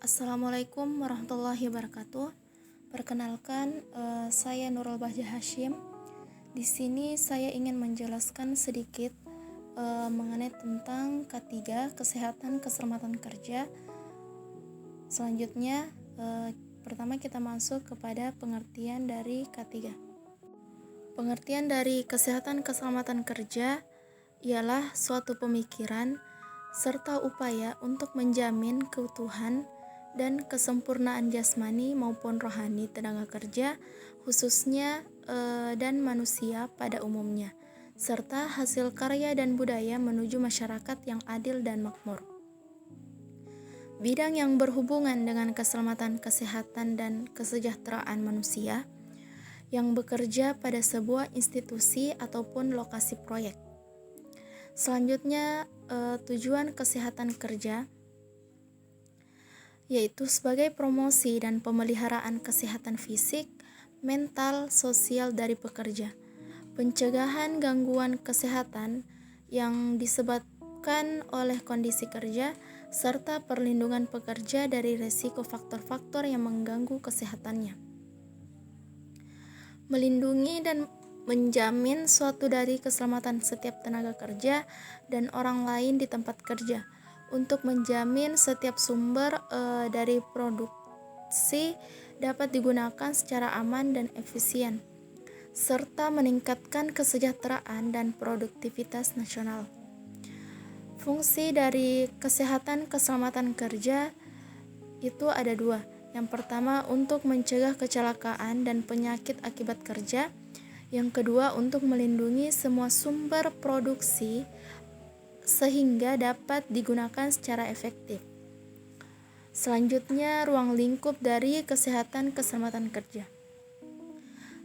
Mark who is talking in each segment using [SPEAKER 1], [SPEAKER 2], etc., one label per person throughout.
[SPEAKER 1] Assalamualaikum warahmatullahi wabarakatuh. Perkenalkan, saya Nurul Bahja Hashim. Di sini saya ingin menjelaskan sedikit mengenai tentang K3, Kesehatan Keselamatan Kerja. Selanjutnya, pertama kita masuk kepada pengertian dari K3. Pengertian dari kesehatan keselamatan kerja ialah suatu pemikiran serta upaya untuk menjamin keutuhan dan kesempurnaan jasmani maupun rohani tenaga kerja, khususnya dan manusia pada umumnya, serta hasil karya dan budaya menuju masyarakat yang adil dan makmur. Bidang yang berhubungan dengan keselamatan, kesehatan, dan kesejahteraan manusia yang bekerja pada sebuah institusi ataupun lokasi proyek. Selanjutnya, tujuan kesehatan kerja yaitu sebagai promosi dan pemeliharaan kesehatan fisik, mental, sosial dari pekerja, pencegahan gangguan kesehatan yang disebabkan oleh kondisi kerja, serta perlindungan pekerja dari risiko faktor-faktor yang mengganggu kesehatannya. Melindungi dan menjamin suatu dari keselamatan setiap tenaga kerja dan orang lain di tempat kerja, untuk menjamin setiap sumber dari produksi dapat digunakan secara aman dan efisien, serta meningkatkan kesejahteraan dan produktivitas nasional. Fungsi dari kesehatan keselamatan kerja itu ada dua. Yang pertama, untuk mencegah kecelakaan dan penyakit akibat kerja. Yang kedua, untuk melindungi semua sumber produksi sehingga dapat digunakan secara efektif. Selanjutnya, ruang lingkup dari kesehatan keselamatan kerja.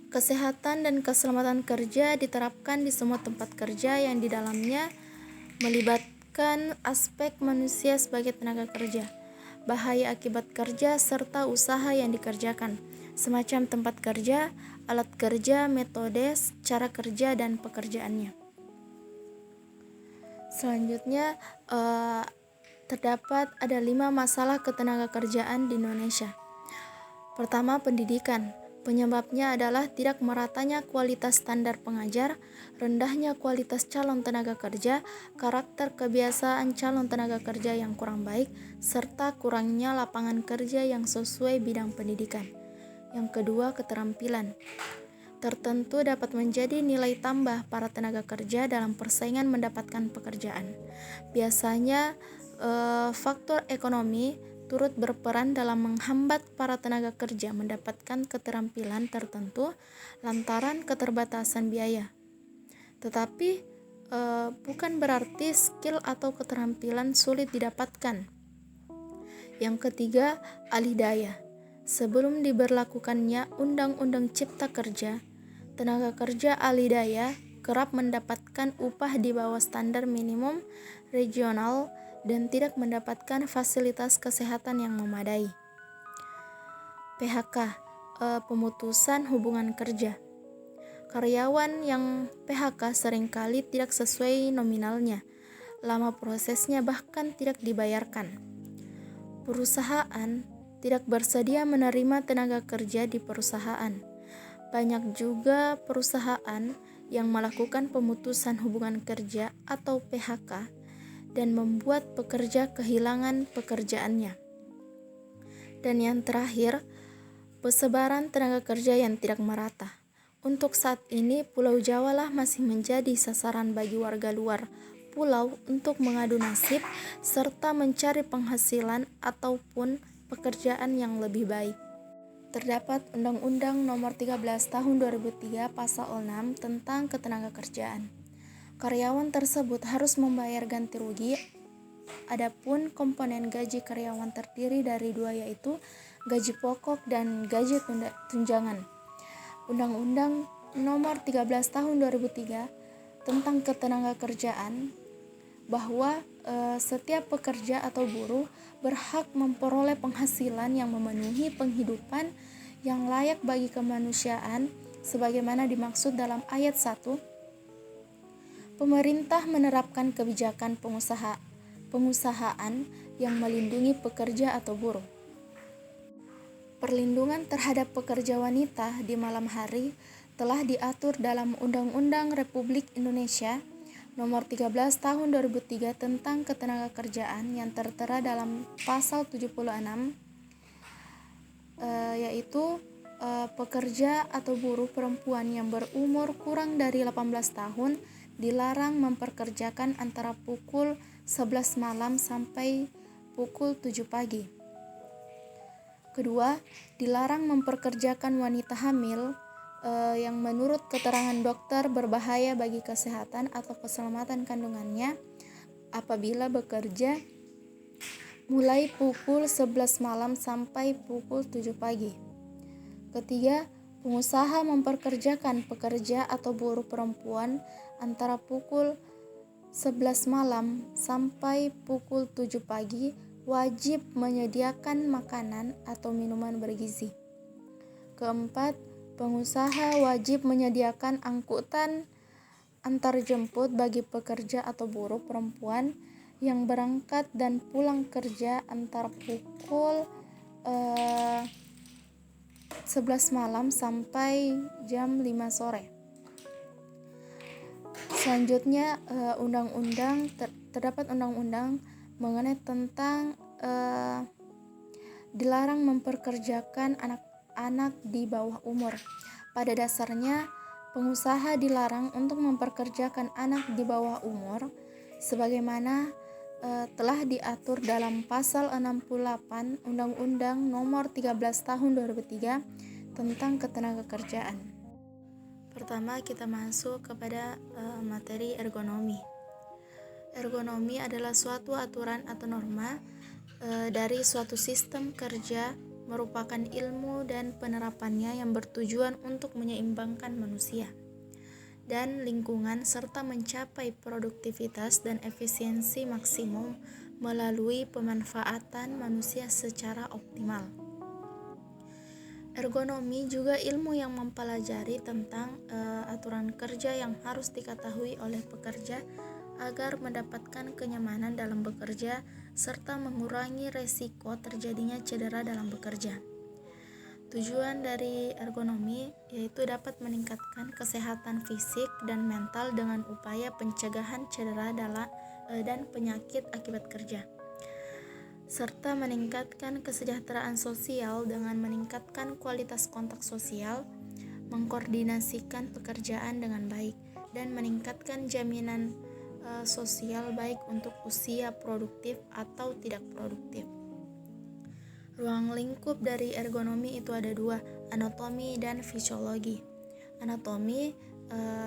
[SPEAKER 1] Kesehatan dan keselamatan kerja diterapkan di semua tempat kerja yang di dalamnya melibatkan aspek manusia sebagai tenaga kerja, bahaya akibat kerja, serta usaha yang dikerjakan, semacam tempat kerja, alat kerja, metode, cara kerja, dan pekerjaannya. Selanjutnya, terdapat ada 5 masalah ketenaga kerjaan di Indonesia. Pertama, pendidikan. Penyebabnya adalah tidak meratanya kualitas standar pengajar, rendahnya kualitas calon tenaga kerja, karakter kebiasaan calon tenaga kerja yang kurang baik, serta kurangnya lapangan kerja yang sesuai bidang pendidikan. Yang kedua, keterampilan tertentu dapat menjadi nilai tambah para tenaga kerja dalam persaingan mendapatkan pekerjaan. Biasanya faktor ekonomi turut berperan dalam menghambat para tenaga kerja mendapatkan keterampilan tertentu lantaran keterbatasan biaya. Tetapi bukan berarti skill atau keterampilan sulit didapatkan. Yang ketiga, alih daya. Sebelum diberlakukannya Undang-Undang Cipta Kerja, tenaga kerja alih daya kerap mendapatkan upah di bawah standar minimum regional dan tidak mendapatkan fasilitas kesehatan yang memadai. PHK, pemutusan hubungan kerja. Karyawan yang PHK seringkali tidak sesuai nominalnya, lama prosesnya bahkan tidak dibayarkan. Perusahaan tidak bersedia menerima tenaga kerja di perusahaan. Banyak juga perusahaan yang melakukan pemutusan hubungan kerja atau PHK dan membuat pekerja kehilangan pekerjaannya. Dan yang terakhir, persebaran tenaga kerja yang tidak merata. Untuk saat ini, Pulau Jawa lah masih menjadi sasaran bagi warga luar pulau untuk mengadu nasib serta mencari penghasilan ataupun pekerjaan yang lebih baik. Terdapat Undang-Undang Nomor 13 Tahun 2003 Pasal 6 tentang ketenaga kerjaan. Karyawan tersebut harus membayar ganti rugi. Adapun komponen gaji karyawan terdiri dari dua, yaitu gaji pokok dan gaji tunjangan. Undang-Undang Nomor 13 Tahun 2003 tentang ketenaga kerjaan bahwa setiap pekerja atau buruh berhak memperoleh penghasilan yang memenuhi penghidupan yang layak bagi kemanusiaan sebagaimana dimaksud dalam ayat 1. Pemerintah menerapkan kebijakan pengusahaan yang melindungi pekerja atau buruh. Perlindungan terhadap pekerja wanita di malam hari telah diatur dalam Undang-Undang Republik Indonesia Nomor 13 Tahun 2003 tentang Ketenagakerjaan yang tertera dalam Pasal 76, yaitu pekerja atau buruh perempuan yang berumur kurang dari 18 tahun dilarang memperkerjakan antara pukul 11 malam sampai pukul 7 pagi. Kedua, dilarang memperkerjakan wanita hamil yang menurut keterangan dokter berbahaya bagi kesehatan atau keselamatan kandungannya apabila bekerja mulai pukul 11 malam sampai pukul 7 pagi. Ketiga, pengusaha memperkerjakan pekerja atau buruh perempuan antara pukul 11 malam sampai pukul 7 pagi wajib menyediakan makanan atau minuman bergizi. Keempat, pengusaha wajib menyediakan angkutan antarjemput bagi pekerja atau buruh perempuan yang berangkat dan pulang kerja antara pukul 11 malam sampai jam 5 sore. Selanjutnya terdapat undang-undang mengenai tentang dilarang memperkerjakan anak-anak di bawah umur. Pada dasarnya, pengusaha dilarang untuk memperkerjakan anak di bawah umur sebagaimana telah diatur dalam Pasal 68 Undang-Undang Nomor 13 Tahun 2003 tentang Ketenagakerjaan. Pertama, kita masuk kepada materi ergonomi. Ergonomi adalah suatu aturan atau norma dari suatu sistem kerja, merupakan ilmu dan penerapannya yang bertujuan untuk menyeimbangkan manusia dan lingkungan serta mencapai produktivitas dan efisiensi maksimum melalui pemanfaatan manusia secara optimal. Ergonomi juga ilmu yang mempelajari tentang aturan kerja yang harus diketahui oleh pekerja agar mendapatkan kenyamanan dalam bekerja serta mengurangi resiko terjadinya cedera dalam bekerja. Tujuan dari ergonomi yaitu dapat meningkatkan kesehatan fisik dan mental dengan upaya pencegahan cedera dan penyakit akibat kerja, serta meningkatkan kesejahteraan sosial dengan meningkatkan kualitas kontak sosial, mengkoordinasikan pekerjaan dengan baik, dan meningkatkan jaminan sosial baik untuk usia produktif atau tidak produktif. Ruang lingkup dari ergonomi itu ada dua, anatomi dan fisiologi. Anatomi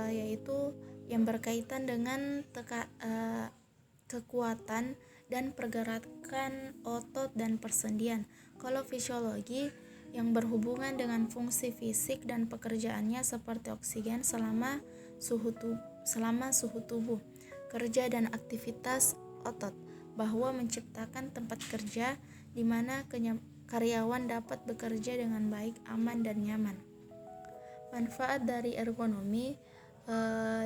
[SPEAKER 1] yaitu yang berkaitan dengan kekuatan dan pergerakan otot dan persendian. Kalau fisiologi yang berhubungan dengan fungsi fisik dan pekerjaannya seperti oksigen selama suhu tubuh, kerja dan aktivitas otot, bahwa menciptakan tempat kerja di mana karyawan dapat bekerja dengan baik, aman, dan nyaman. Manfaat dari ergonomi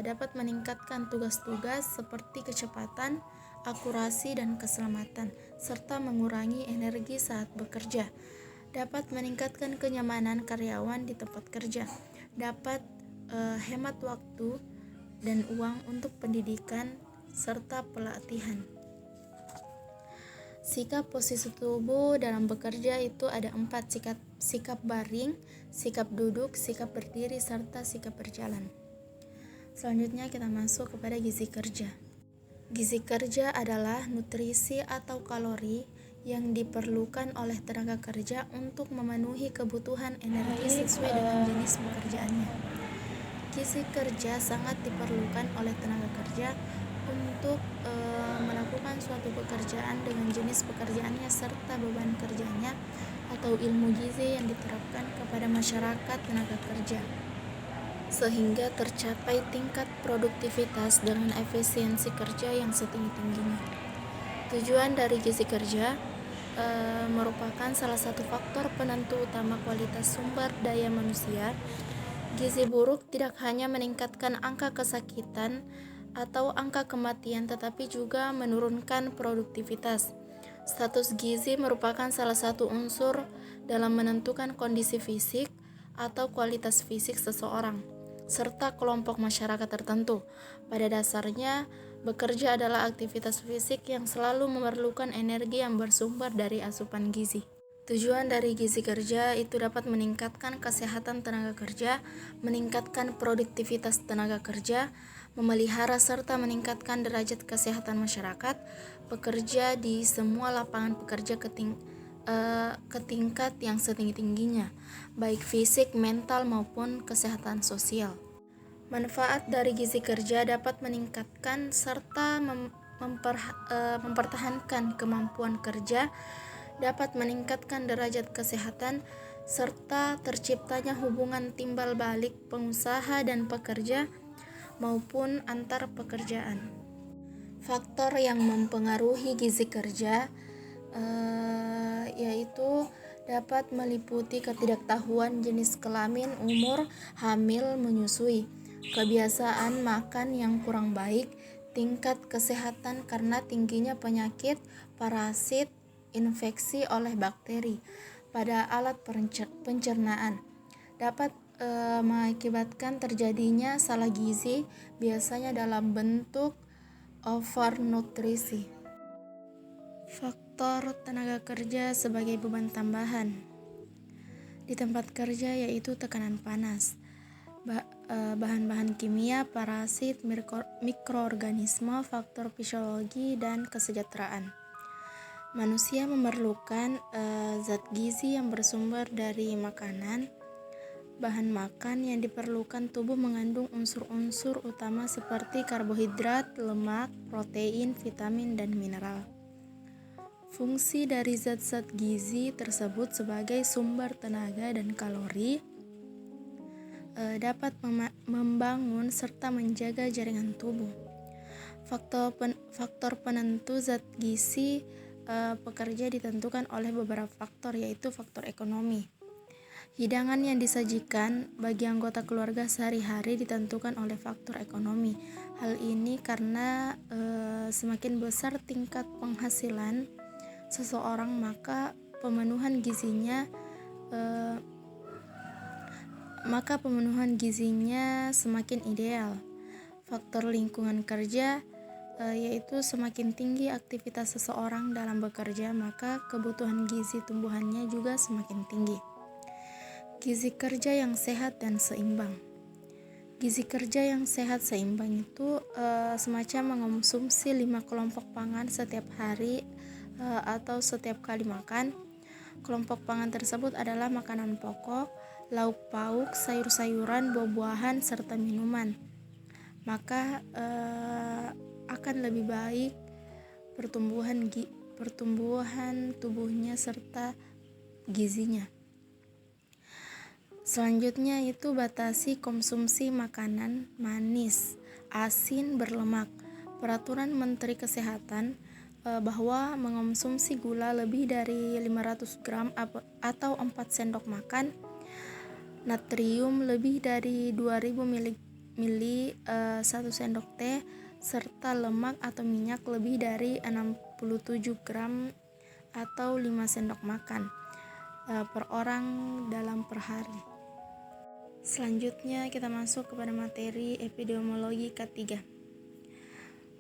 [SPEAKER 1] dapat meningkatkan tugas-tugas seperti kecepatan, akurasi, dan keselamatan, serta mengurangi energi saat bekerja. Dapat meningkatkan kenyamanan karyawan di tempat kerja, dapat hemat waktu dan uang untuk pendidikan serta pelatihan. Sikap posisi tubuh dalam bekerja itu ada 4, sikap baring, sikap duduk, sikap berdiri, serta sikap berjalan. Selanjutnya kita masuk kepada gizi kerja. Gizi kerja adalah nutrisi atau kalori yang diperlukan oleh tenaga kerja untuk memenuhi kebutuhan energi sesuai dengan jenis pekerjaannya. Gizi kerja sangat diperlukan oleh tenaga kerja untuk melakukan suatu pekerjaan dengan jenis pekerjaannya serta beban kerjanya atau ilmu gizi yang diterapkan kepada masyarakat tenaga kerja, sehingga tercapai tingkat produktivitas dengan efisiensi kerja yang setinggi-tingginya. Tujuan dari gizi kerja merupakan salah satu faktor penentu utama kualitas sumber daya manusia. Gizi buruk tidak hanya meningkatkan angka kesakitan atau angka kematian, tetapi juga menurunkan produktivitas, Status gizi merupakan salah satu unsur dalam menentukan kondisi fisik atau kualitas fisik seseorang, serta kelompok masyarakat tertentu. Pada dasarnya, bekerja adalah aktivitas fisik yang selalu memerlukan energi yang bersumber dari asupan gizi. Tujuan dari gizi kerja itu dapat meningkatkan kesehatan tenaga kerja, meningkatkan produktivitas tenaga kerja, memelihara serta meningkatkan derajat kesehatan masyarakat, pekerja di semua lapangan pekerja ke tingkat yang setinggi-tingginya, baik fisik, mental, maupun kesehatan sosial. Manfaat dari gizi kerja dapat meningkatkan serta mempertahankan kemampuan kerja, dapat meningkatkan derajat kesehatan, serta terciptanya hubungan timbal balik pengusaha dan pekerja maupun antar pekerjaan. Faktor yang mempengaruhi gizi kerja yaitu dapat meliputi ketidaktahuan jenis kelamin, umur, hamil, menyusui, kebiasaan makan yang kurang baik, tingkat kesehatan karena tingginya penyakit, parasit, infeksi oleh bakteri pada alat pencernaan, dapat mengakibatkan terjadinya salah gizi, biasanya dalam bentuk overnutrisi. Faktor tenaga kerja sebagai beban tambahan di tempat kerja yaitu tekanan panas, bahan-bahan kimia, parasit, mikroorganisme, faktor fisiologi, dan kesejahteraan. Manusia memerlukan zat gizi yang bersumber dari makanan. Bahan makan yang diperlukan tubuh mengandung unsur-unsur utama seperti karbohidrat, lemak, protein, vitamin, dan mineral. Fungsi dari zat-zat gizi tersebut sebagai sumber tenaga dan kalori dapat membangun serta menjaga jaringan tubuh. Faktor penentu zat gizi pekerja ditentukan oleh beberapa faktor, yaitu faktor ekonomi. Hidangan yang disajikan bagi anggota keluarga sehari-hari ditentukan oleh faktor ekonomi. Hal ini karena semakin besar tingkat penghasilan seseorang, maka pemenuhan gizinya semakin ideal. Faktor lingkungan kerja yaitu semakin tinggi aktivitas seseorang dalam bekerja, maka kebutuhan gizi tumbuhannya juga semakin tinggi. Gizi kerja yang sehat dan seimbang. Gizi kerja yang sehat seimbang itu semacam mengonsumsi 5 kelompok pangan setiap hari atau setiap kali makan. Kelompok pangan tersebut adalah makanan pokok, lauk pauk, sayur-sayuran, buah-buahan, serta minuman. Maka akan lebih baik pertumbuhan tubuhnya serta gizinya. Selanjutnya itu batasi konsumsi makanan manis, asin, berlemak. Peraturan Menteri Kesehatan bahwa mengonsumsi gula lebih dari 500 gram atau 4 sendok makan, natrium lebih dari 2000 mili 1 sendok teh, serta lemak atau minyak lebih dari 67 gram atau 5 sendok makan per orang dalam per hari. Selanjutnya kita masuk kepada materi epidemiologi K3.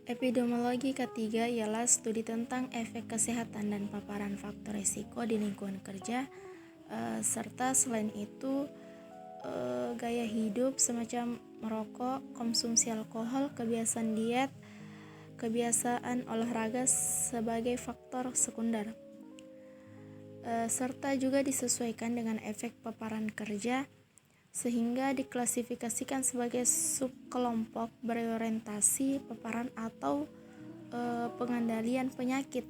[SPEAKER 1] Epidemiologi K3 ialah studi tentang efek kesehatan dan paparan faktor risiko di lingkungan kerja, serta selain itu gaya hidup semacam merokok, konsumsi alkohol, kebiasaan diet, kebiasaan olahraga sebagai faktor sekunder, serta juga disesuaikan dengan efek paparan kerja sehingga diklasifikasikan sebagai subkelompok berorientasi paparan atau pengendalian penyakit,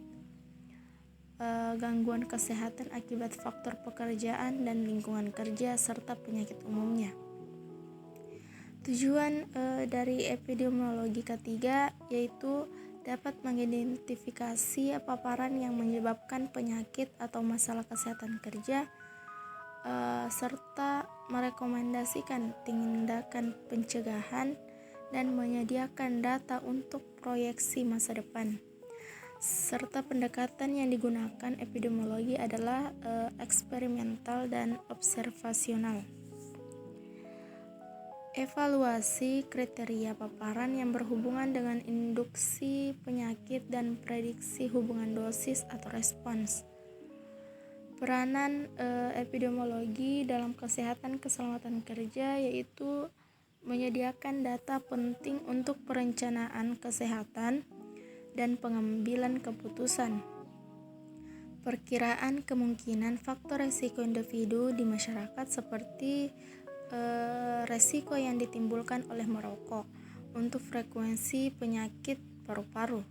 [SPEAKER 1] gangguan kesehatan akibat faktor pekerjaan dan lingkungan kerja, serta penyakit umumnya. Tujuan dari epidemiologi K3 yaitu dapat mengidentifikasi paparan yang menyebabkan penyakit atau masalah kesehatan kerja, serta merekomendasikan tindakan pencegahan dan menyediakan data untuk proyeksi masa depan. serta pendekatan yang digunakan epidemiologi adalah eksperimental dan observasional. Evaluasi kriteria paparan yang berhubungan dengan induksi penyakit dan prediksi hubungan dosis atau respons. Peranan epidemiologi dalam kesehatan keselamatan kerja yaitu menyediakan data penting untuk perencanaan kesehatan dan pengambilan keputusan. Perkiraan kemungkinan faktor risiko individu di masyarakat seperti resiko yang ditimbulkan oleh merokok untuk frekuensi penyakit paru-paru.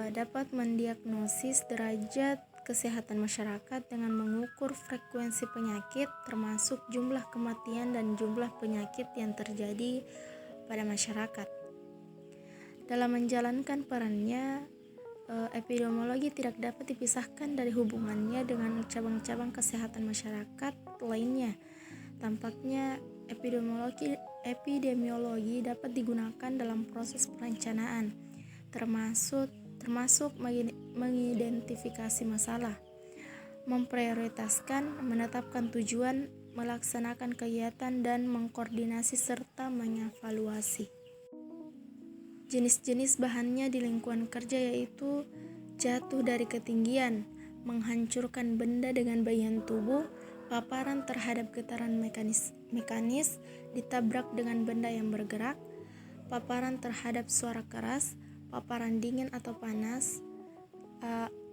[SPEAKER 1] Dapat mendiagnosis derajat kesehatan masyarakat dengan mengukur frekuensi penyakit termasuk jumlah kematian dan jumlah penyakit yang terjadi pada masyarakat. Dalam menjalankan perannya, epidemiologi tidak dapat dipisahkan dari hubungannya dengan cabang-cabang kesehatan masyarakat lainnya. Tampaknya epidemiologi dapat digunakan dalam proses perencanaan, termasuk mengidentifikasi masalah, memprioritaskan, menetapkan tujuan, melaksanakan kegiatan, dan mengkoordinasi serta mengevaluasi. Jenis-jenis bahannya di lingkungan kerja yaitu jatuh dari ketinggian, menghancurkan benda dengan bagian tubuh, paparan terhadap getaran mekanis, ditabrak dengan benda yang bergerak, paparan terhadap suara keras, paparan dingin atau panas,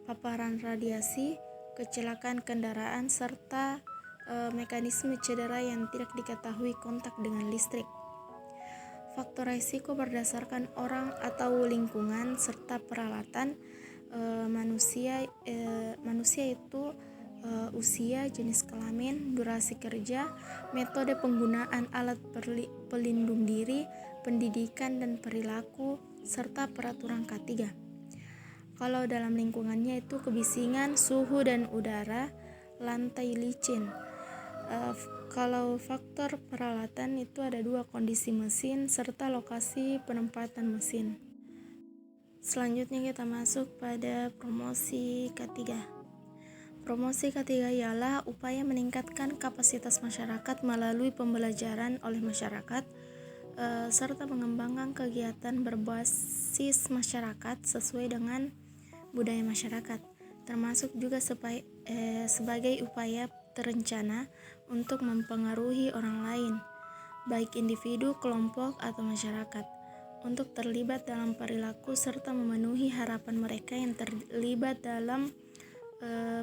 [SPEAKER 1] paparan radiasi, kecelakaan kendaraan, serta mekanisme cedera yang tidak diketahui kontak dengan listrik. Faktor risiko berdasarkan orang atau lingkungan serta peralatan manusia itu usia, jenis kelamin, durasi kerja, metode penggunaan alat pelindung diri, pendidikan dan perilaku, serta peraturan K3. Kalau dalam lingkungannya itu kebisingan, suhu dan udara, lantai licin. Kalau faktor peralatan itu ada 2, kondisi mesin serta lokasi penempatan mesin. Selanjutnya kita masuk pada promosi K3. Promosi K3 ialah upaya meningkatkan kapasitas masyarakat melalui pembelajaran oleh masyarakat serta mengembangkan kegiatan berbasis masyarakat sesuai dengan budaya masyarakat, termasuk juga sebagai upaya terencana untuk mempengaruhi orang lain, baik individu, kelompok, atau masyarakat, untuk terlibat dalam perilaku serta memenuhi harapan mereka yang terlibat dalam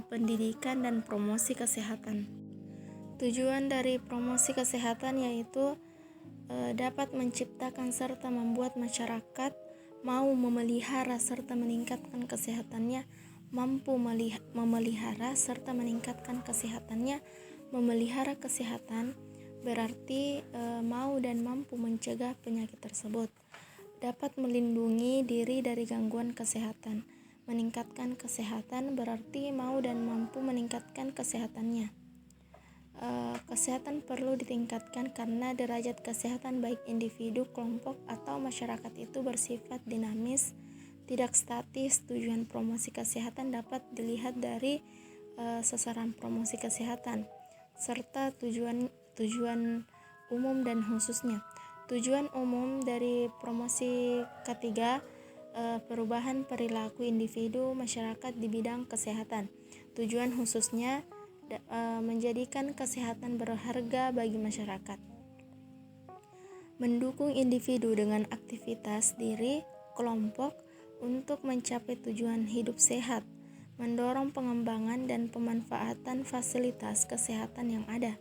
[SPEAKER 1] pendidikan dan promosi kesehatan. Tujuan dari promosi kesehatan yaitu dapat menciptakan serta membuat masyarakat mau memelihara serta meningkatkan kesehatannya, mampu memelihara serta meningkatkan kesehatannya. Memelihara kesehatan berarti mau dan mampu mencegah penyakit tersebut, dapat melindungi diri dari gangguan kesehatan. Meningkatkan kesehatan berarti mau dan mampu meningkatkan kesehatannya. Kesehatan perlu ditingkatkan karena derajat kesehatan baik individu, kelompok, atau masyarakat itu bersifat dinamis, tidak statis. Tujuan promosi kesehatan dapat dilihat dari sasaran promosi kesehatan serta tujuan umum dan khususnya. Tujuan umum dari promosi K3 perubahan perilaku individu masyarakat di bidang kesehatan. Tujuan khususnya menjadikan kesehatan berharga bagi masyarakat. Mendukung individu dengan aktivitas diri kelompok untuk mencapai tujuan hidup sehat, mendorong pengembangan dan pemanfaatan fasilitas kesehatan yang ada,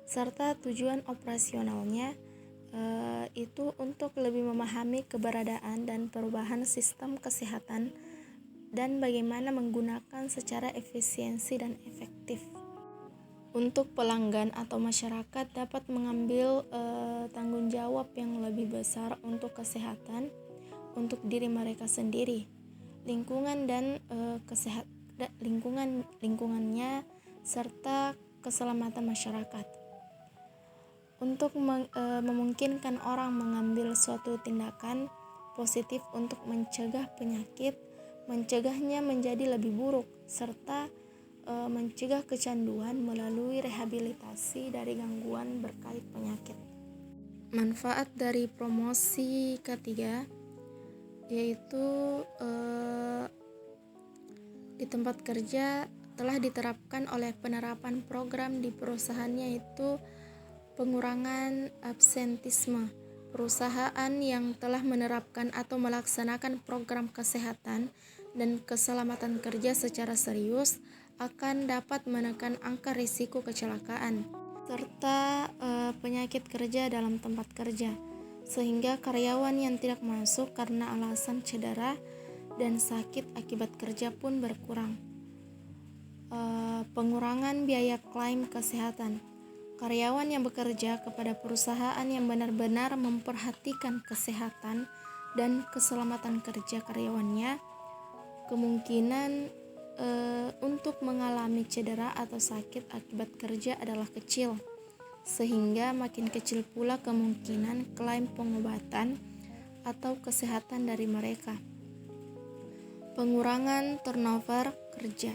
[SPEAKER 1] serta tujuan operasionalnya itu untuk lebih memahami keberadaan dan perubahan sistem kesehatan dan bagaimana menggunakan secara efisiensi dan efektif. Untuk pelanggan atau masyarakat dapat mengambil tanggung jawab yang lebih besar untuk kesehatan, untuk diri mereka sendiri, lingkungan dan lingkungannya serta keselamatan masyarakat. Untuk memungkinkan orang mengambil suatu tindakan positif untuk mencegah penyakit, mencegahnya menjadi lebih buruk, serta mencegah kecanduan melalui rehabilitasi dari gangguan berkait penyakit. Manfaat dari promosi ketiga yaitu di tempat kerja telah diterapkan oleh penerapan program di perusahaannya, yaitu pengurangan absentisme. Perusahaan yang telah menerapkan atau melaksanakan program kesehatan dan keselamatan kerja secara serius akan dapat menekan angka risiko kecelakaan serta penyakit kerja dalam tempat kerja, sehingga karyawan yang tidak masuk karena alasan cedera dan sakit akibat kerja pun berkurang. Pengurangan biaya klaim kesehatan. Karyawan yang bekerja kepada perusahaan yang benar-benar memperhatikan kesehatan dan keselamatan kerja karyawannya, kemungkinan untuk mengalami cedera atau sakit akibat kerja adalah kecil, sehingga makin kecil pula kemungkinan klaim pengobatan atau kesehatan dari mereka. Pengurangan turnover kerja.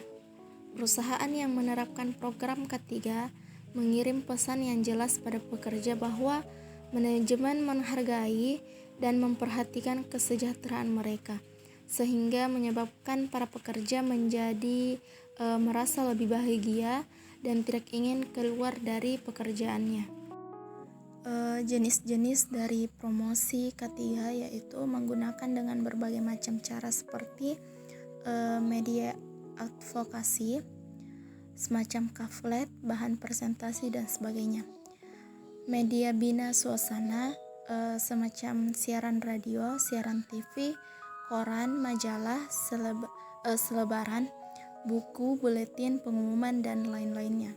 [SPEAKER 1] Perusahaan yang menerapkan program ketiga mengirim pesan yang jelas pada pekerja bahwa manajemen menghargai dan memperhatikan kesejahteraan mereka, sehingga menyebabkan para pekerja menjadi merasa lebih bahagia dan tidak ingin keluar dari pekerjaannya. Jenis-jenis dari promosi ketiga yaitu menggunakan dengan berbagai macam cara seperti media advokasi, semacam pamflet, bahan presentasi dan sebagainya. Media bina suasana, semacam siaran radio, siaran TV, koran, majalah, selebaran, buku, buletin, pengumuman dan lain-lainnya.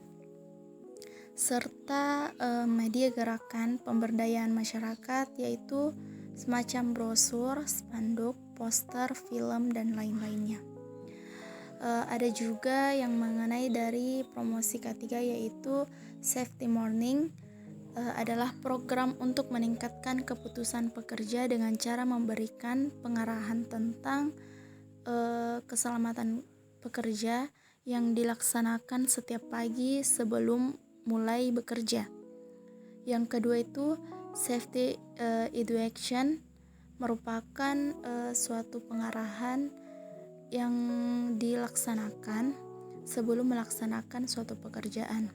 [SPEAKER 1] Serta media gerakan pemberdayaan masyarakat, yaitu semacam brosur, spanduk, poster, film dan lain-lainnya. Ada juga yang mengenai dari promosi ketiga yaitu safety morning, adalah program untuk meningkatkan keputusan pekerja dengan cara memberikan pengarahan tentang keselamatan pekerja yang dilaksanakan setiap pagi sebelum mulai bekerja. Yang kedua itu safety education, merupakan suatu pengarahan yang dilaksanakan sebelum melaksanakan suatu pekerjaan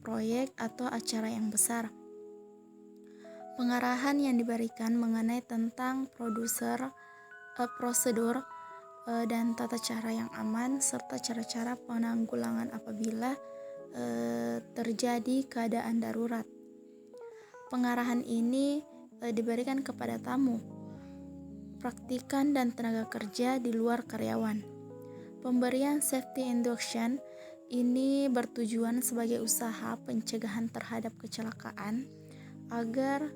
[SPEAKER 1] proyek atau acara yang besar. Pengarahan yang diberikan mengenai tentang prosedur dan tata cara yang aman serta cara-cara penanggulangan apabila terjadi keadaan darurat. Pengarahan ini diberikan kepada tamu, praktikan dan tenaga kerja di luar karyawan. Pemberian safety induction ini bertujuan sebagai usaha pencegahan terhadap kecelakaan agar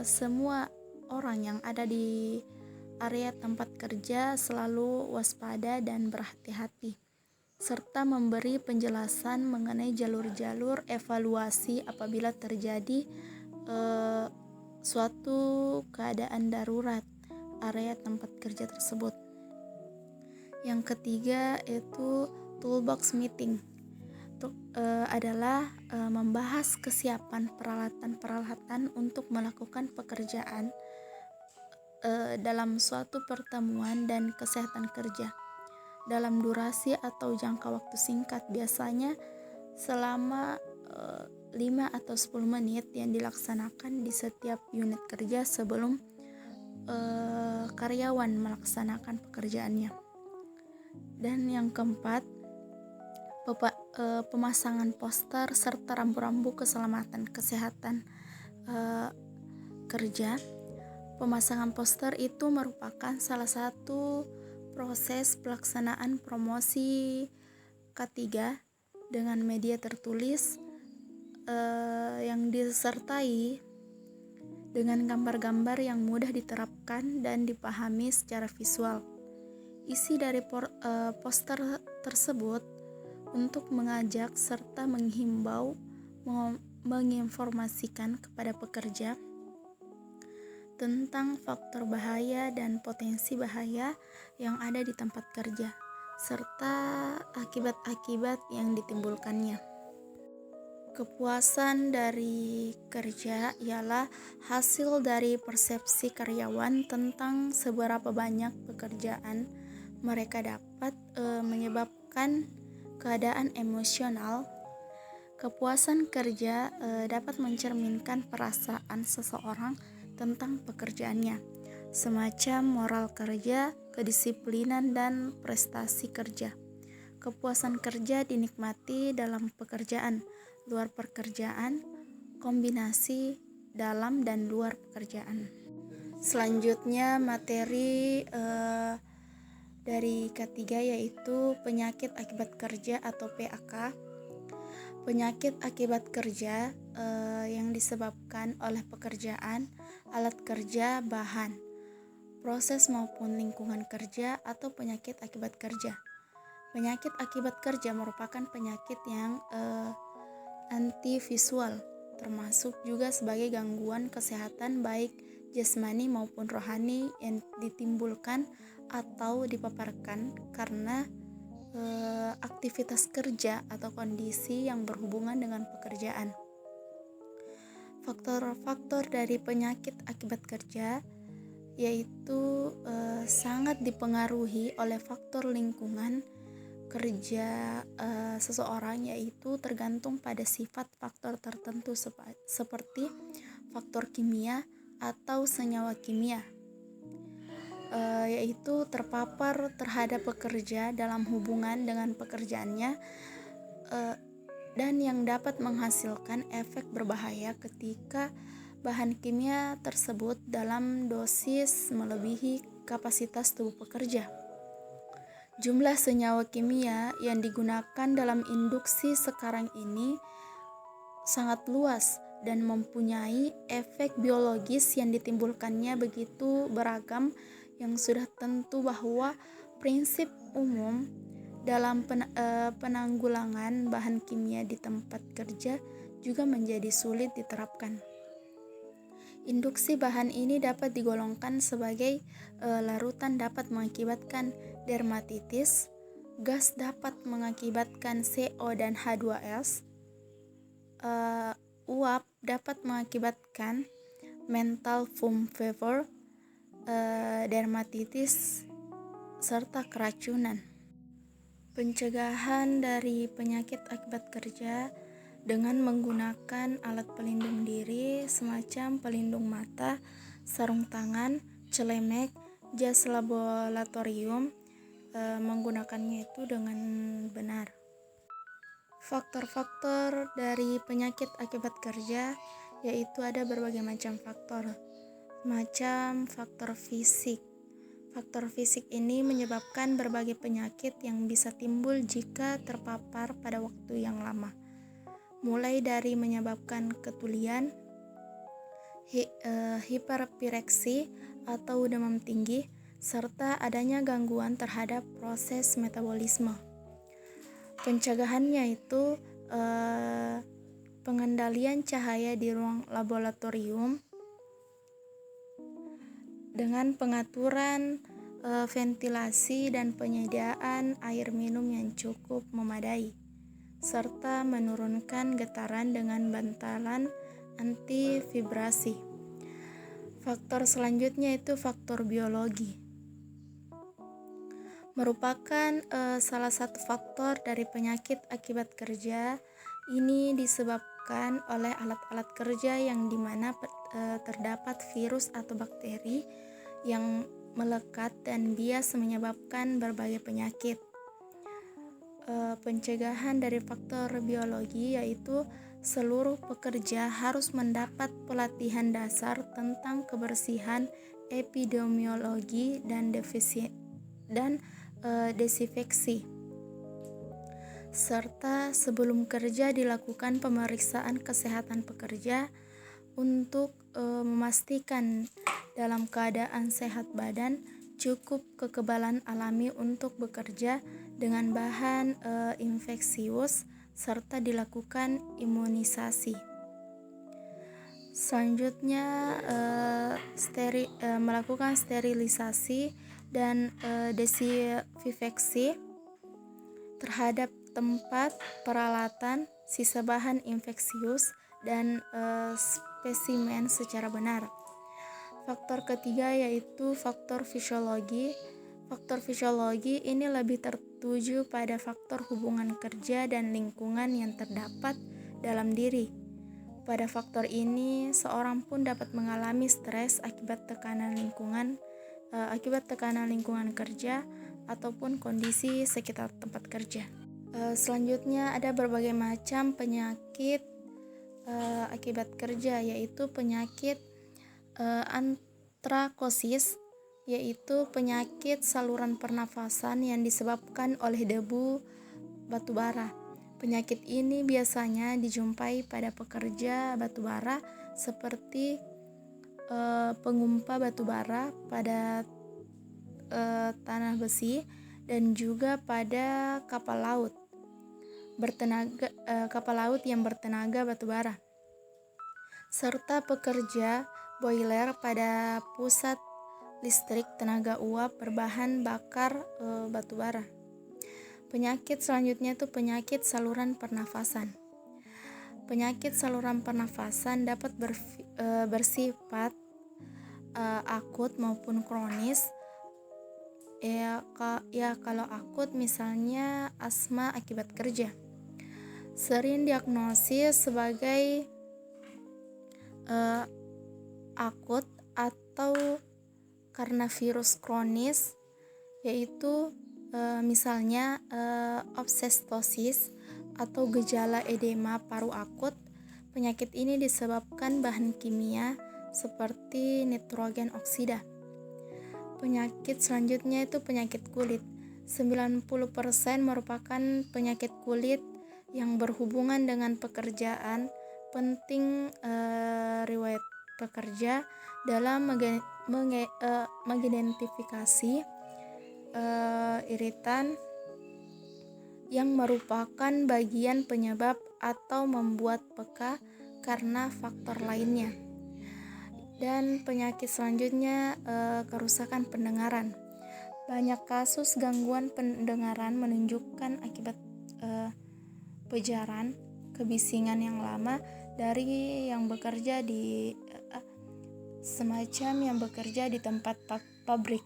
[SPEAKER 1] semua orang yang ada di area tempat kerja selalu waspada dan berhati-hati, serta memberi penjelasan mengenai jalur-jalur evaluasi apabila terjadi suatu keadaan darurat area tempat kerja tersebut. Yang ketiga itu toolbox meeting. Adalah membahas kesiapan peralatan-peralatan untuk melakukan pekerjaan dalam suatu pertemuan dan kesehatan kerja dalam durasi atau jangka waktu singkat, biasanya selama 5 atau 10 menit yang dilaksanakan di setiap unit kerja sebelum karyawan melaksanakan pekerjaannya. Dan yang keempat, pemasangan poster serta rambu-rambu keselamatan kesehatan kerja. Pemasangan poster itu merupakan salah satu proses pelaksanaan promosi ketiga dengan media tertulis yang disertai dengan gambar-gambar yang mudah diterapkan dan dipahami secara visual. Isi dari poster tersebut untuk mengajak serta menghimbau, menginformasikan kepada pekerja tentang faktor bahaya dan potensi bahaya yang ada di tempat kerja, serta akibat-akibat yang ditimbulkannya. Kepuasan dari kerja ialah hasil dari persepsi karyawan tentang seberapa banyak pekerjaan mereka dapat menyebabkan keadaan emosional. Kepuasan kerja dapat mencerminkan perasaan seseorang tentang pekerjaannya, semacam moral kerja, kedisiplinan, dan prestasi kerja. Kepuasan kerja dinikmati dalam pekerjaan, luar pekerjaan, kombinasi dalam dan luar pekerjaan. Selanjutnya materi dari ketiga yaitu penyakit akibat kerja atau PAK. Penyakit akibat kerja yang disebabkan oleh pekerjaan, alat kerja, bahan, proses maupun lingkungan kerja atau penyakit akibat kerja. Penyakit akibat kerja merupakan penyakit yang antivisual, termasuk juga sebagai gangguan kesehatan baik jasmani maupun rohani yang ditimbulkan atau dipaparkan karena aktivitas kerja atau kondisi yang berhubungan dengan pekerjaan. Faktor-faktor dari penyakit akibat kerja yaitu sangat dipengaruhi oleh faktor lingkungan kerja seseorang, yaitu tergantung pada sifat faktor tertentu seperti faktor kimia atau senyawa kimia, yaitu terpapar terhadap pekerja dalam hubungan dengan pekerjaannya dan yang dapat menghasilkan efek berbahaya ketika bahan kimia tersebut dalam dosis melebihi kapasitas tubuh pekerja. Jumlah senyawa kimia yang digunakan dalam induksi sekarang ini sangat luas dan mempunyai efek biologis yang ditimbulkannya begitu beragam, yang sudah tentu bahwa prinsip umum dalam penanggulangan bahan kimia di tempat kerja juga menjadi sulit diterapkan. Induksi bahan ini dapat digolongkan sebagai larutan dapat mengakibatkan dermatitis, gas dapat mengakibatkan CO dan H2S, uap dapat mengakibatkan mental foam fever, dermatitis, serta keracunan. Pencegahan dari penyakit akibat kerja dengan menggunakan alat pelindung diri semacam pelindung mata, sarung tangan, celemek, jas laboratorium, menggunakannya itu dengan benar. Faktor-faktor dari penyakit akibat kerja yaitu ada berbagai macam faktor, macam faktor fisik. Faktor fisik ini menyebabkan berbagai penyakit yang bisa timbul jika terpapar pada waktu yang lama, mulai dari menyebabkan ketulian, hiperpireksi atau demam tinggi, serta adanya gangguan terhadap proses metabolisme. Pencegahannya itu pengendalian cahaya di ruang laboratorium dengan pengaturan ventilasi dan penyediaan air minum yang cukup memadai, serta menurunkan getaran dengan bantalan anti vibrasi. Faktor selanjutnya itu faktor biologi, merupakan salah satu faktor dari penyakit akibat kerja. Ini disebabkan oleh alat-alat kerja yang dimana terdapat virus atau bakteri yang melekat dan bias menyebabkan berbagai penyakit. Pencegahan dari faktor biologi yaitu seluruh pekerja harus mendapat pelatihan dasar tentang kebersihan, epidemiologi, dan desinfeksi, serta sebelum kerja dilakukan pemeriksaan kesehatan pekerja untuk memastikan dalam keadaan sehat badan, cukup kekebalan alami untuk bekerja dengan bahan infeksius, serta dilakukan imunisasi. Selanjutnya melakukan sterilisasi dan desinfeksi terhadap tempat, peralatan, sisa bahan infeksius, dan spesimen secara benar. Faktor ketiga yaitu faktor fisiologi. Faktor fisiologi ini lebih tertuju pada faktor hubungan kerja dan lingkungan yang terdapat dalam diri. Pada faktor ini, seorang pun dapat mengalami stres akibat tekanan lingkungan kerja ataupun kondisi sekitar tempat kerja. Selanjutnya ada berbagai macam penyakit akibat kerja, yaitu penyakit antrakosis, yaitu penyakit saluran pernafasan yang disebabkan oleh debu batubara. Penyakit ini biasanya dijumpai pada pekerja batubara seperti pengumpa batubara pada tanah besi dan juga pada kapal laut yang bertenaga batubara, serta pekerja boiler pada pusat listrik tenaga uap berbahan bakar batubara. Penyakit selanjutnya itu penyakit saluran pernafasan. Penyakit saluran pernafasan dapat bersifat akut maupun kronis. Kalau akut misalnya asma akibat kerja. Sering diagnosis sebagai akut atau karena virus kronis, yaitu misalnya obstestosis atau gejala edema paru akut. Penyakit ini disebabkan bahan kimia seperti nitrogen oksida. Penyakit selanjutnya itu penyakit kulit. 90% merupakan penyakit kulit yang berhubungan dengan pekerjaan. Penting riwayat pekerja dalam mengidentifikasi iritan yang merupakan bagian penyebab atau membuat peka karena faktor lainnya. Dan penyakit selanjutnya kerusakan pendengaran. Banyak kasus gangguan pendengaran menunjukkan akibat pejaran kebisingan yang lama dari yang bekerja di tempat pabrik.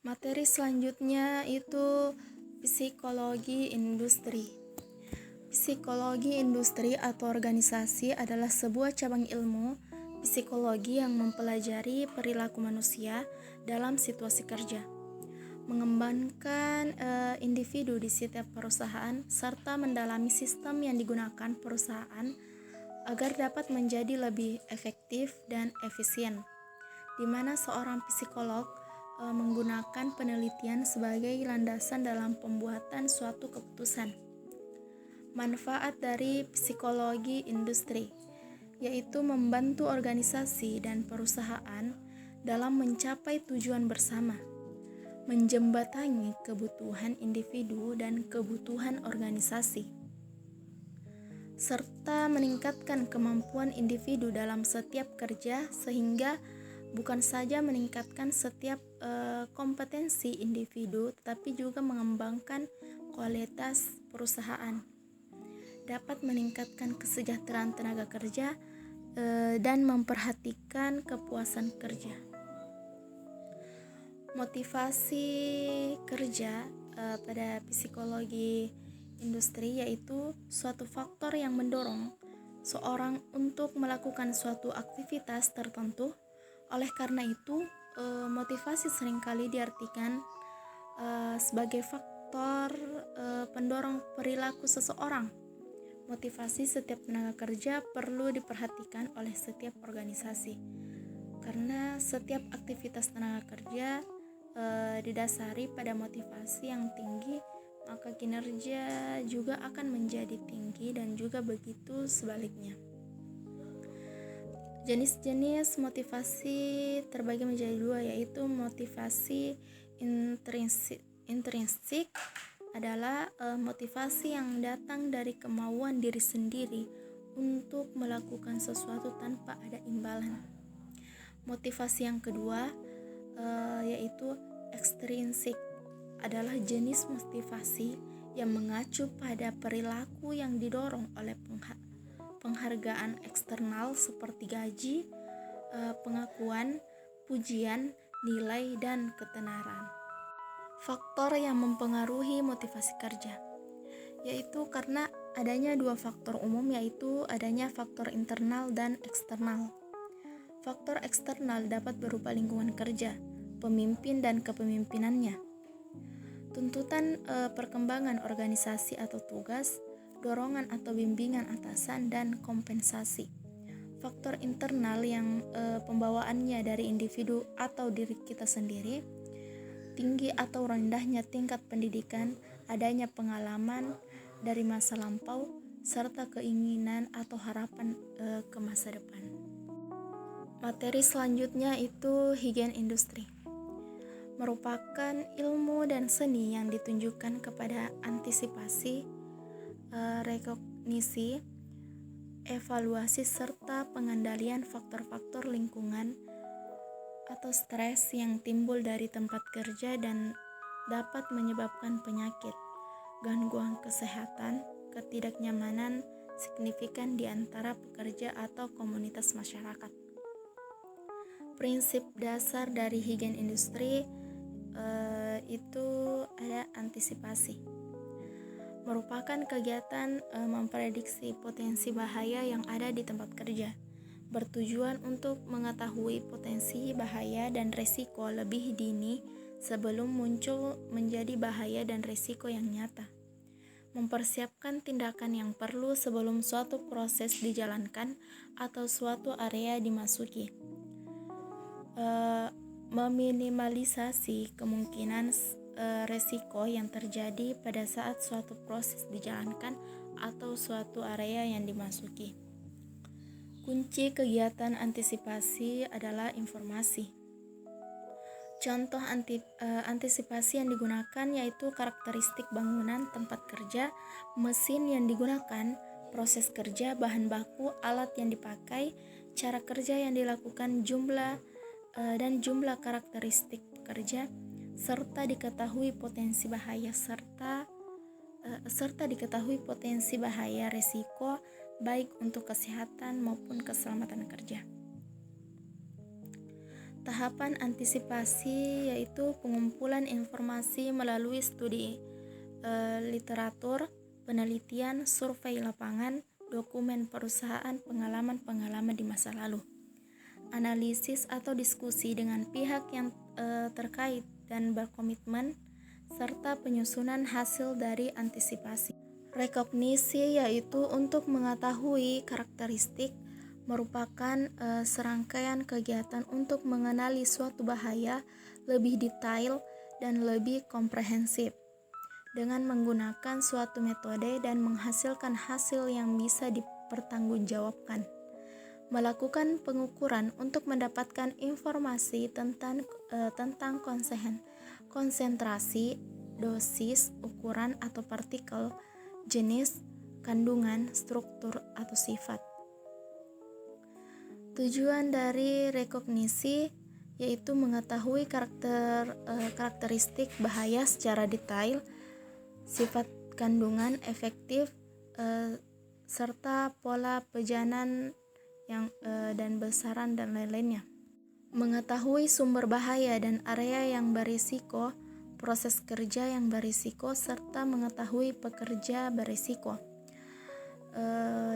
[SPEAKER 1] Materi selanjutnya itu psikologi industri. Psikologi industri atau organisasi adalah sebuah cabang ilmu psikologi yang mempelajari perilaku manusia dalam situasi kerja, mengembangkan individu di setiap perusahaan, serta mendalami sistem yang digunakan perusahaan agar dapat menjadi lebih efektif dan efisien, di mana seorang psikolog menggunakan penelitian sebagai landasan dalam pembuatan suatu keputusan. Manfaat dari psikologi industri yaitu membantu organisasi dan perusahaan dalam mencapai tujuan bersama, menjembatani kebutuhan individu dan kebutuhan organisasi, serta meningkatkan kemampuan individu dalam setiap kerja sehingga bukan saja meningkatkan setiap kompetensi individu, tetapi juga mengembangkan kualitas perusahaan, dapat meningkatkan kesejahteraan tenaga kerja dan memperhatikan kepuasan kerja. Motivasi kerja pada psikologi industri yaitu suatu faktor yang mendorong seorang untuk melakukan suatu aktivitas tertentu. Oleh karena itu, motivasi seringkali diartikan sebagai faktor pendorong perilaku seseorang. Motivasi setiap tenaga kerja perlu diperhatikan oleh setiap organisasi, karena setiap aktivitas tenaga kerja didasari pada motivasi yang tinggi, maka kinerja juga akan menjadi tinggi dan juga begitu sebaliknya. Jenis-jenis motivasi terbagi menjadi dua, yaitu motivasi intrinsik adalah motivasi yang datang dari kemauan diri sendiri untuk melakukan sesuatu tanpa ada imbalan. Motivasi yang kedua yaitu ekstrinsik, adalah jenis motivasi yang mengacu pada perilaku yang didorong oleh penghargaan eksternal seperti gaji, pengakuan, pujian, nilai, dan ketenaran. Faktor yang mempengaruhi motivasi kerja yaitu karena adanya dua faktor umum, yaitu adanya faktor internal dan eksternal. Faktor eksternal dapat berupa lingkungan kerja, pemimpin dan kepemimpinannya, tuntutan perkembangan organisasi atau tugas, dorongan atau bimbingan atasan, dan kompensasi. Faktor internal yang pembawaannya dari individu atau diri kita sendiri, tinggi atau rendahnya tingkat pendidikan, adanya pengalaman dari masa lampau, serta keinginan atau harapan ke masa depan. Materi selanjutnya itu higien industri, merupakan ilmu dan seni yang ditunjukkan kepada antisipasi, rekognisi, evaluasi, serta pengendalian faktor-faktor lingkungan atau stres yang timbul dari tempat kerja dan dapat menyebabkan penyakit, gangguan kesehatan, ketidaknyamanan signifikan di antara pekerja atau komunitas masyarakat. Prinsip dasar dari higien industri itu ada antisipasi, merupakan kegiatan memprediksi potensi bahaya yang ada di tempat kerja, bertujuan untuk mengetahui potensi bahaya dan risiko lebih dini sebelum muncul menjadi bahaya dan risiko yang nyata. Mempersiapkan tindakan yang perlu sebelum suatu proses dijalankan atau suatu area dimasuki. Meminimalisasi kemungkinan risiko yang terjadi pada saat suatu proses dijalankan atau suatu area yang dimasuki. Kunci kegiatan antisipasi adalah informasi. Contoh antisipasi yang digunakan yaitu karakteristik bangunan tempat kerja, mesin yang digunakan, proses kerja, bahan baku, alat yang dipakai, cara kerja yang dilakukan, jumlah karakteristik pekerja, serta diketahui potensi bahaya diketahui potensi bahaya risiko baik untuk kesehatan maupun keselamatan kerja. Tahapan antisipasi yaitu pengumpulan informasi melalui studi literatur, penelitian, survei lapangan, dokumen perusahaan, pengalaman di masa lalu, analisis atau diskusi dengan pihak yang terkait dan berkomitmen, serta penyusunan hasil dari antisipasi. Rekognisi yaitu untuk mengetahui karakteristik, merupakan serangkaian kegiatan untuk mengenali suatu bahaya lebih detail dan lebih komprehensif dengan menggunakan suatu metode dan menghasilkan hasil yang bisa dipertanggungjawabkan. Melakukan pengukuran untuk mendapatkan informasi tentang konsentrasi, dosis, ukuran atau partikel, jenis, kandungan, struktur atau sifat. Tujuan dari rekognisi yaitu mengetahui karakteristik bahaya secara detail, sifat kandungan efektif, serta pola pejanan dan besaran dan lain-lainnya. Mengetahui sumber bahaya dan area yang berisiko, proses kerja yang berisiko, serta mengetahui pekerja berisiko.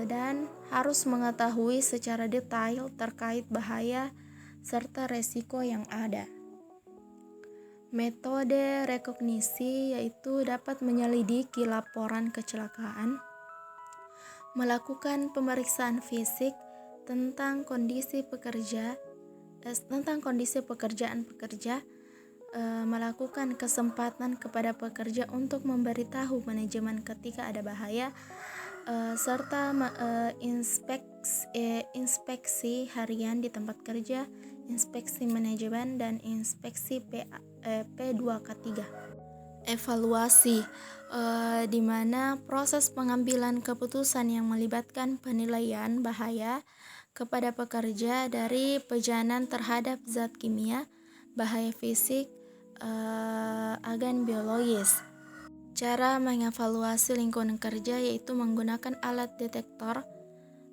[SPEAKER 1] Dan harus mengetahui secara detail terkait bahaya serta resiko yang ada. Metode rekognisi yaitu dapat menyelidiki laporan kecelakaan, melakukan pemeriksaan fisik tentang kondisi pekerjaan pekerja, melakukan kesempatan kepada pekerja untuk memberitahu manajemen ketika ada bahaya, serta inspeksi harian di tempat kerja, inspeksi manajemen, dan inspeksi P2K3. Evaluasi, di mana proses pengambilan keputusan yang melibatkan penilaian bahaya kepada pekerja dari pejanan terhadap zat kimia, bahaya fisik, agen biologis. Cara mengevaluasi lingkungan kerja yaitu menggunakan alat detektor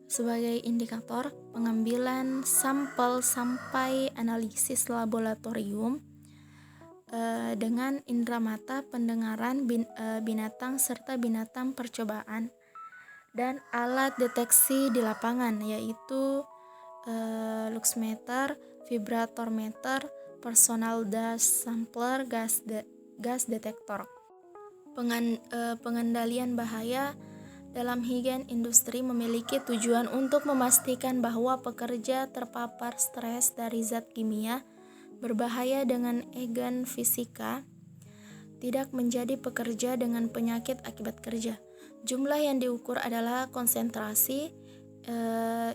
[SPEAKER 1] sebagai indikator pengambilan sampel sampai analisis laboratorium dengan indera mata, pendengaran, binatang serta binatang percobaan, dan alat deteksi di lapangan yaitu luxmeter, vibratormeter, personal dust sampler, gas detektor. Pengendalian bahaya dalam higien industri memiliki tujuan untuk memastikan bahwa pekerja terpapar stres dari zat kimia berbahaya dengan agen fisika tidak menjadi pekerja dengan penyakit akibat kerja. Jumlah yang diukur adalah konsentrasi,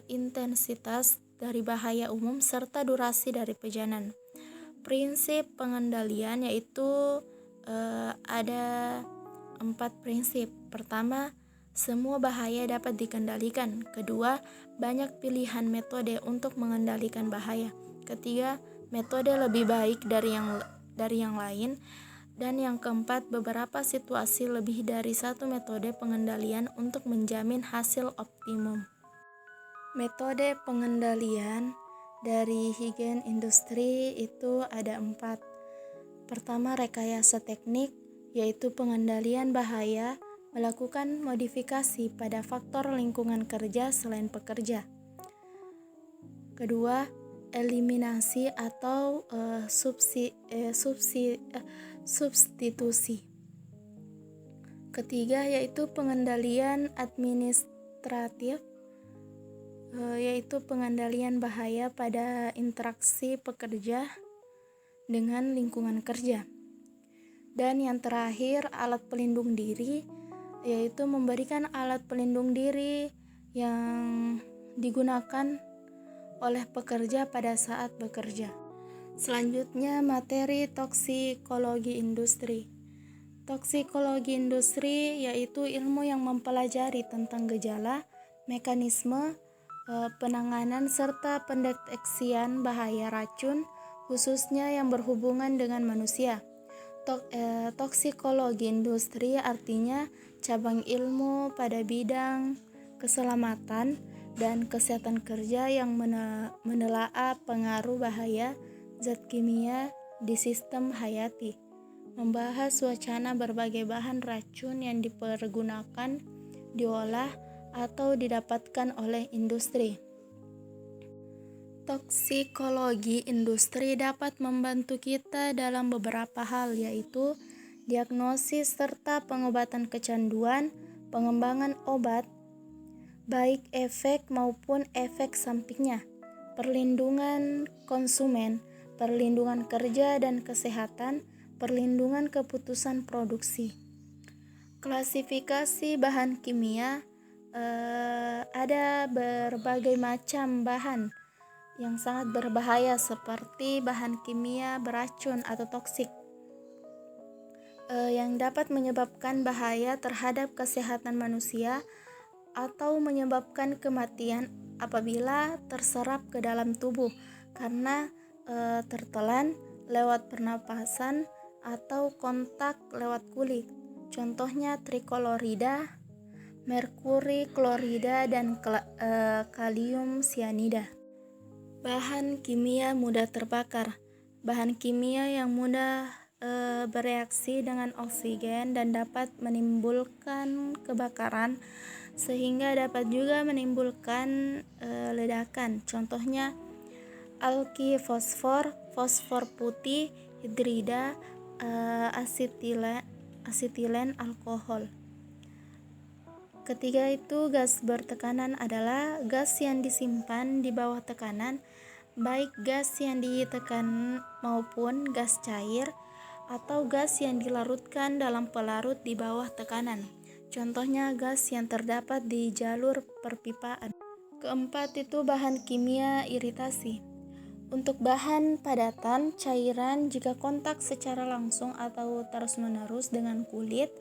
[SPEAKER 1] intensitas dari bahaya umum, serta durasi dari pejanan. Prinsip pengendalian yaitu ada 4 prinsip. Pertama, semua bahaya dapat dikendalikan. Kedua, banyak pilihan metode untuk mengendalikan bahaya. Ketiga, metode lebih baik dari yang lain. Dan yang keempat, beberapa situasi lebih dari satu metode pengendalian untuk menjamin hasil optimum. Metode pengendalian dari higien industri itu ada 4. Pertama, rekayasa teknik, yaitu pengendalian bahaya melakukan modifikasi pada faktor lingkungan kerja selain pekerja. Kedua, eliminasi atau substitusi. Ketiga, yaitu pengendalian administratif, yaitu pengendalian bahaya pada interaksi pekerja dengan lingkungan kerja. Dan yang terakhir, alat pelindung diri, yaitu memberikan alat pelindung diri yang digunakan oleh pekerja pada saat bekerja. Selanjutnya, materi toksikologi industri. Toksikologi industri yaitu ilmu yang mempelajari tentang gejala, mekanisme, penanganan serta pendeteksian bahaya racun, khususnya yang berhubungan dengan manusia. Toksikologi industri artinya cabang ilmu pada bidang keselamatan dan kesehatan kerja yang menelaah pengaruh bahaya zat kimia di sistem hayati, membahas wacana berbagai bahan racun yang dipergunakan, diolah, atau didapatkan oleh industri. Toksikologi industri dapat membantu kita dalam beberapa hal, yaitu diagnosis serta pengobatan kecanduan, pengembangan obat, baik efek maupun efek sampingnya, perlindungan konsumen, perlindungan kerja dan kesehatan, perlindungan keputusan produksi. Klasifikasi bahan kimia, ada berbagai macam bahan yang sangat berbahaya seperti bahan kimia beracun atau toksik yang dapat menyebabkan bahaya terhadap kesehatan manusia atau menyebabkan kematian apabila terserap ke dalam tubuh karena tertelan lewat pernapasan atau kontak lewat kulit. Contohnya triklorida, merkuri klorida, dan kalium sianida. Bahan kimia mudah terbakar. Bahan kimia yang mudah bereaksi dengan oksigen dan dapat menimbulkan kebakaran sehingga dapat juga menimbulkan ledakan. Contohnya alki fosfor, fosfor putih, hidrida, asetilen alkohol. Ketiga itu gas bertekanan adalah gas yang disimpan di bawah tekanan, baik gas yang ditekan maupun gas cair atau gas yang dilarutkan dalam pelarut di bawah tekanan. Contohnya gas yang terdapat di jalur perpipaan. Keempat itu bahan kimia iritasi. Untuk bahan padatan cairan jika kontak secara langsung atau terus-menerus dengan kulit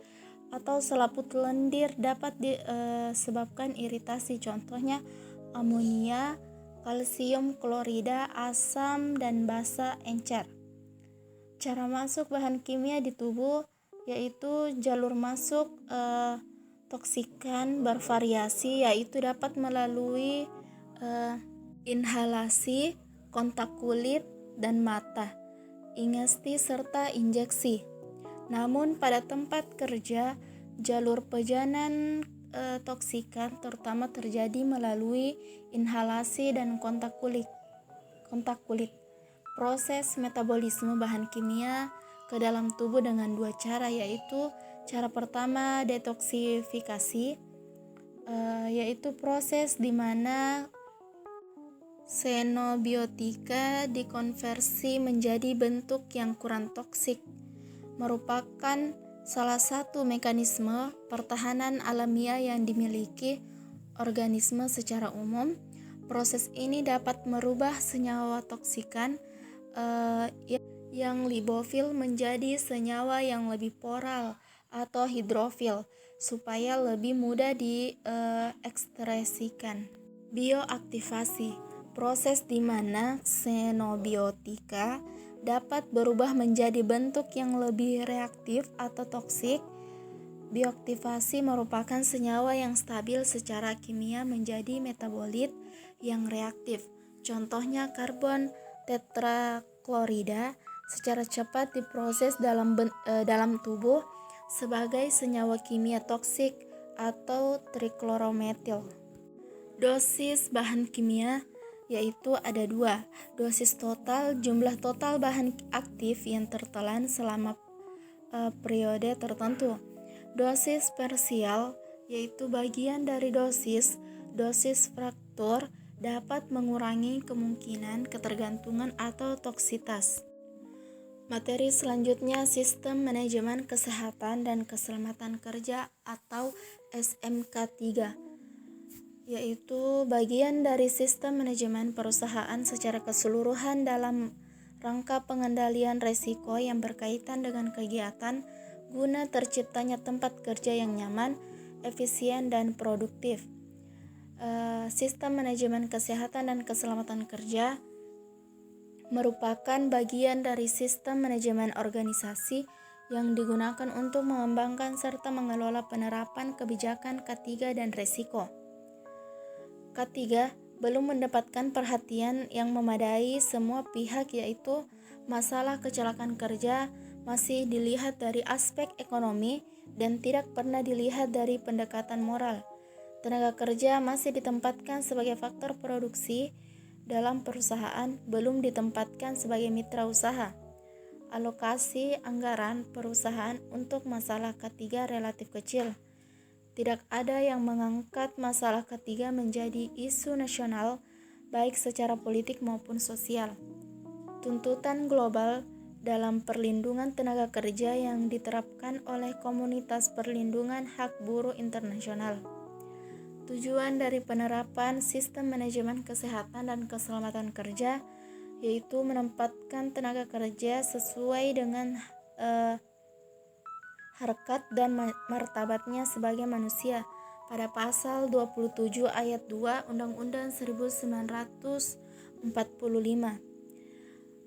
[SPEAKER 1] atau selaput lendir dapat disebabkan iritasi, contohnya amonia, kalsium klorida, asam, dan basa encer. Cara masuk bahan kimia di tubuh yaitu jalur masuk toksikan bervariasi, yaitu dapat melalui inhalasi, kontak kulit dan mata, ingesti, serta injeksi. Namun pada tempat kerja, jalur pejanan toksikan terutama terjadi melalui inhalasi dan kontak kulit. Proses metabolisme bahan kimia ke dalam tubuh dengan dua cara, yaitu cara pertama detoksifikasi, yaitu proses di mana xenobiotika dikonversi menjadi bentuk yang kurang toksik, merupakan salah satu mekanisme pertahanan alamiah yang dimiliki organisme secara umum. Proses ini dapat merubah senyawa toksikan yang libofil menjadi senyawa yang lebih poral atau hidrofil supaya lebih mudah diekspresikan. Bioaktivasi, proses di mana xenobiotika dapat berubah menjadi bentuk yang lebih reaktif atau toksik. Bioaktivasi merupakan senyawa yang stabil secara kimia menjadi metabolit yang reaktif. Contohnya karbon tetraklorida secara cepat diproses dalam tubuh sebagai senyawa kimia toksik atau triklorometil. Dosis bahan kimia yaitu ada dua, dosis total, jumlah total bahan aktif yang tertelan selama periode tertentu. Dosis parsial yaitu bagian dari dosis fraktur dapat mengurangi kemungkinan ketergantungan atau toksitas. Materi selanjutnya Sistem Manajemen Kesehatan dan Keselamatan Kerja atau SMK3, yaitu bagian dari sistem manajemen perusahaan secara keseluruhan dalam rangka pengendalian risiko yang berkaitan dengan kegiatan guna terciptanya tempat kerja yang nyaman, efisien, dan produktif. Sistem manajemen kesehatan dan keselamatan kerja merupakan bagian dari sistem manajemen organisasi yang digunakan untuk mengembangkan serta mengelola penerapan kebijakan K3 dan risiko. K3 belum mendapatkan perhatian yang memadai semua pihak, yaitu masalah kecelakaan kerja masih dilihat dari aspek ekonomi dan tidak pernah dilihat dari pendekatan moral. Tenaga kerja masih ditempatkan sebagai faktor produksi dalam perusahaan, belum ditempatkan sebagai mitra usaha. Alokasi anggaran perusahaan untuk masalah K3 relatif kecil. Tidak ada yang mengangkat masalah K3 menjadi isu nasional, baik secara politik maupun sosial. Tuntutan global dalam perlindungan tenaga kerja yang diterapkan oleh Komunitas Perlindungan Hak Buruh Internasional. Tujuan dari penerapan sistem manajemen kesehatan dan keselamatan kerja yaitu menempatkan tenaga kerja sesuai dengan harkat dan martabatnya sebagai manusia pada pasal 27 ayat 2 Undang-Undang 1945,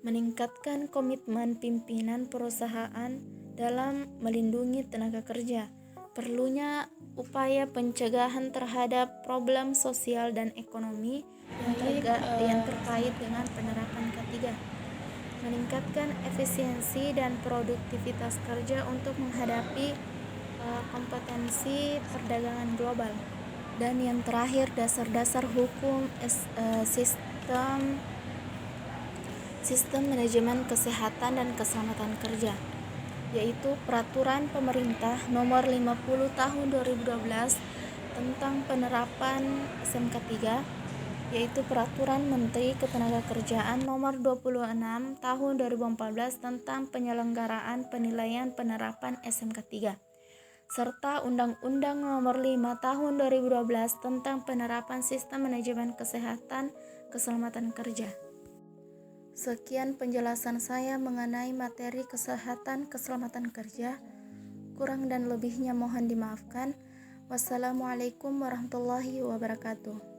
[SPEAKER 1] meningkatkan komitmen pimpinan perusahaan dalam melindungi tenaga kerja, perlunya upaya pencegahan terhadap problem sosial dan ekonomi yang terkait dengan penerapan K3, meningkatkan efisiensi dan produktivitas kerja untuk menghadapi kompetensi perdagangan global. Dan yang terakhir, dasar-dasar hukum sistem manajemen kesehatan dan keselamatan kerja, yaitu Peraturan Pemerintah Nomor 50 Tahun 2012 tentang penerapan SMK3, yaitu Peraturan Menteri Ketenagakerjaan Nomor 26 Tahun 2014 tentang penyelenggaraan penilaian penerapan SMK3, serta Undang-Undang Nomor 5 Tahun 2012 tentang penerapan sistem manajemen kesehatan keselamatan kerja. Sekian penjelasan saya mengenai materi kesehatan keselamatan kerja. Kurang dan lebihnya mohon dimaafkan. Wassalamualaikum warahmatullahi wabarakatuh.